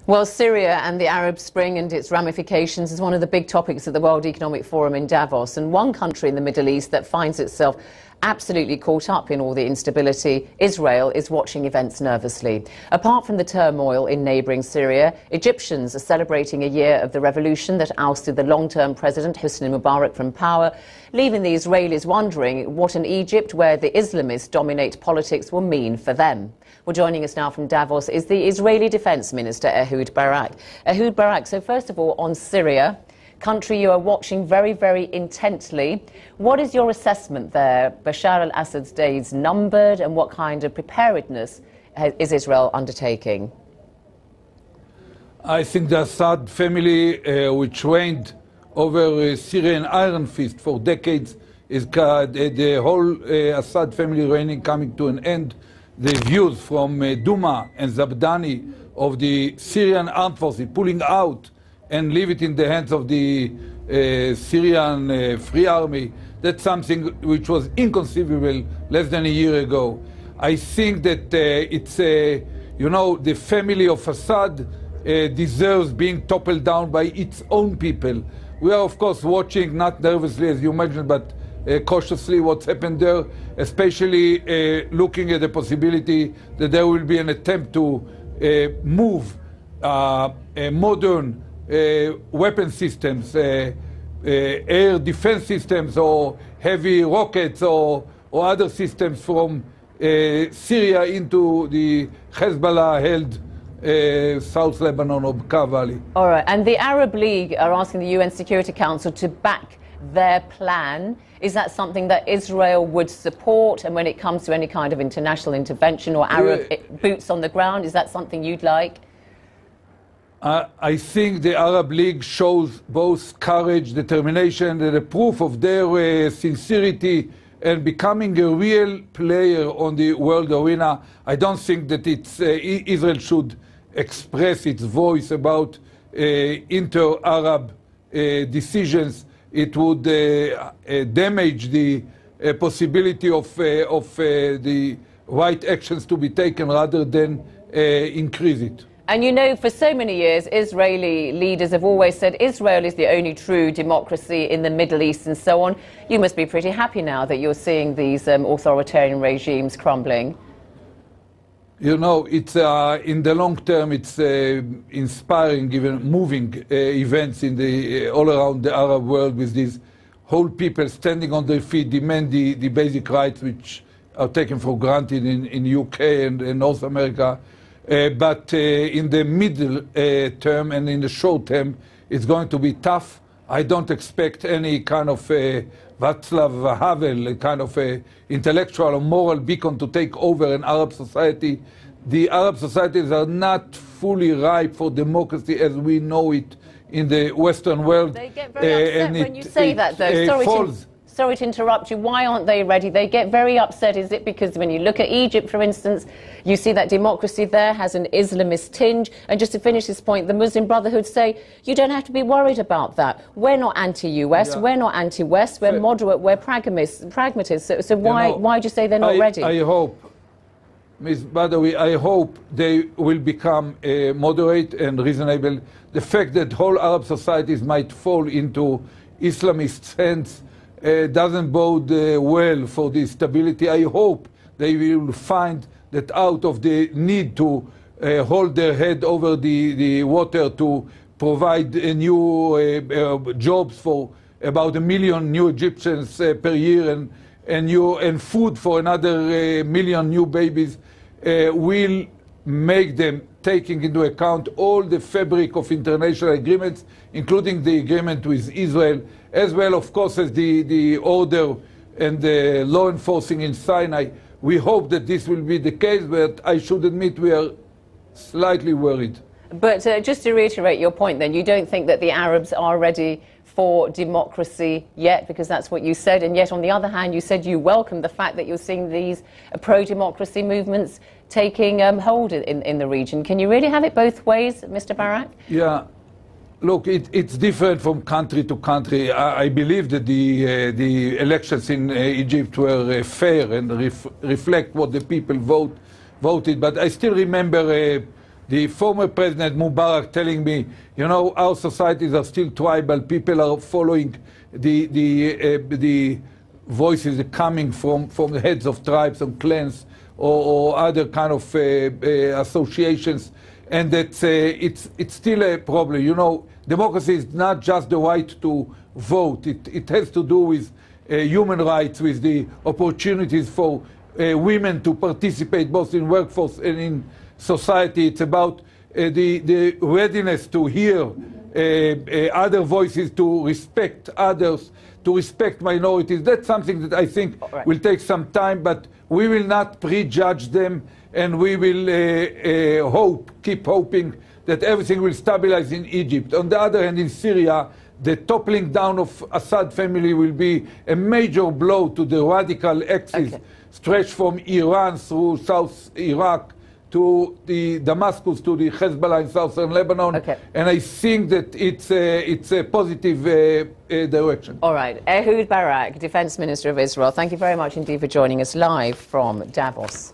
Well, Syria and the Arab Spring and its ramifications is one of the big topics at the World Economic Forum in Davos. And one country in the Middle East that finds itself absolutely caught up in all the instability, Israel, is watching events nervously. Apart from the turmoil in neighbouring Syria, Egyptians are celebrating a year of the revolution that ousted the long-term president Hosni Mubarak from power, leaving the Israelis wondering what an Egypt where the Islamists dominate politics will mean for them. Well, joining us now from Davos is the Israeli Defence Minister, Ehud Barak. Ehud Barak, so first of all, on Syria, country you are watching very, very intently. What is your assessment there? Bashar al-Assad's days numbered, and what kind of preparedness is Israel undertaking? I think the Assad family, which reigned over Syrian iron fist for decades, is the whole Assad family reigning coming to an end. The views from Duma and Zabdani of the Syrian armed forces pulling out and leave it in the hands of the Syrian Free Army, that's something which was inconceivable less than a year ago. I think that it's, the family of Assad deserves being toppled down by its own people. We are, of course, watching, not nervously as you mentioned, but cautiously what's happened there, especially looking at the possibility that there will be an attempt to move modern weapon systems, air defense systems or heavy rockets or other systems from Syria into the Hezbollah-held South Lebanon or Bekaa Valley. All right, and the Arab League are asking the UN Security Council to back their plan. Is that something that Israel would support? And when it comes to any kind of international intervention or Arab boots on the ground, is that something you'd like? I think the Arab League shows both courage, determination, and a proof of their sincerity and becoming a real player on the world arena. I don't think that Israel should express its voice about inter-Arab decisions. It would damage the possibility of the right actions to be taken rather than increase it. And you know, for so many years, Israeli leaders have always said Israel is the only true democracy in the Middle East and so on. You must be pretty happy now that you're seeing these authoritarian regimes crumbling. You know, it's in the long term, it's inspiring, even moving events in all around the Arab world, with these whole people standing on their feet, demand the basic rights which are taken for granted in UK and North America. But in the middle term and in the short term, it's going to be tough. I don't expect any kind of Václav Havel, a kind of intellectual or moral beacon to take over an Arab society. The Arab societies are not fully ripe for democracy as we know it in the Western world. They get very upset when you say that, though. Sorry to interrupt you. Why aren't they ready? They get very upset. Is it because when you look at Egypt, for instance, you see that democracy there has an Islamist tinge? And just to finish this point, the Muslim Brotherhood say, you don't have to be worried about that. We're not anti-US, we're not anti-West, we're moderate, we're pragmatists. So why do you say they're not ready? I hope, Ms. Badawi, I hope they will become moderate and reasonable. The fact that whole Arab societies might fall into Islamist hands doesn't bode well for the stability. I hope they will find that out of the need to hold their head over the water to provide new jobs for about 1 million new Egyptians per year and food for another 1 million new babies will make them, taking into account all the fabric of international agreements, including the agreement with Israel, as well, of course, as the order and the law enforcing in Sinai. We hope that this will be the case, but I should admit we are slightly worried. But just to reiterate your point then, you don't think that the Arabs are ready for democracy yet, because that's what you said, and yet on the other hand you said you welcome the fact that you're seeing these pro-democracy movements taking hold in the region. Can you really have it both ways, Mr. Barak? Yeah. Look, it's different from country to country. I believe that the elections in Egypt were fair and reflect what the people voted. But I still remember the former President Mubarak telling me, you know, our societies are still tribal, people are following the voices coming from the heads of tribes and clans or other kind of associations, and that it's still a problem. You know, democracy is not just the right to vote. It has to do with human rights, with the opportunities for women to participate both in workforce and in society. It's about the readiness to hear other voices, to respect others, to respect minorities. That's something that I think will take some time, but we will not prejudge them, and we will keep hoping that everything will stabilize in Egypt. On the other hand, in Syria, the toppling down of Assad family will be a major blow to the radical axis stretched from Iran through South Iraq to the Damascus, to the Hezbollah in southern Lebanon. And I think that it's a positive direction. All right. Ehud Barak, Defense Minister of Israel, thank you very much indeed for joining us live from Davos.